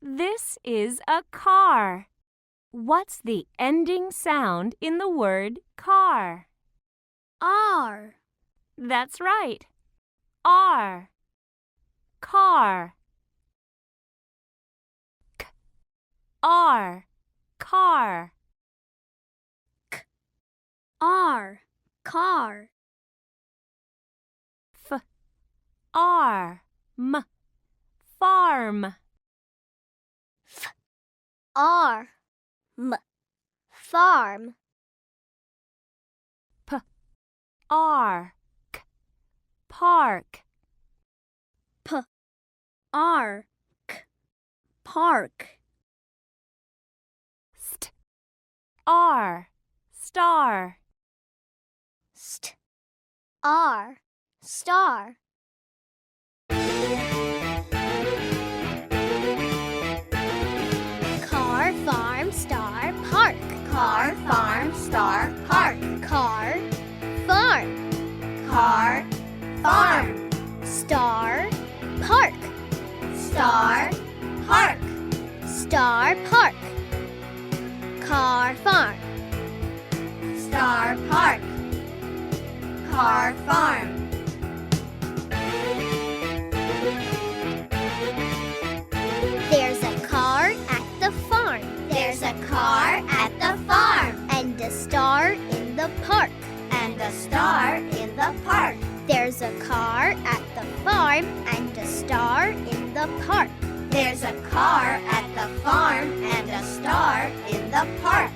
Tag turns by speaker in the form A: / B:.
A: This is a car. What's the ending sound in the word car?
B: R.
A: That's right. R. Car. K. R. Car.
B: R. Car.
A: F. R. M. Farm.
B: R. M. Farm.
A: P. R. K. Park.
B: P. R. K. Park.
A: St. R. Star.
B: St. R. Star. Car, farm, star, park.
C: Car, farm, star, park.
B: Car, farm.
C: Car, farm.
B: Star, park.
C: Star, park.
B: Star, park. Car, farm.
C: Star, park. Car, farm.
B: There's a car at the farm.
C: There's a car at the farm.
B: And a star in the park.
C: And a star in the park.
B: There's a car at the farm and a star in the park.
C: There's a car at the farm and a star in the park.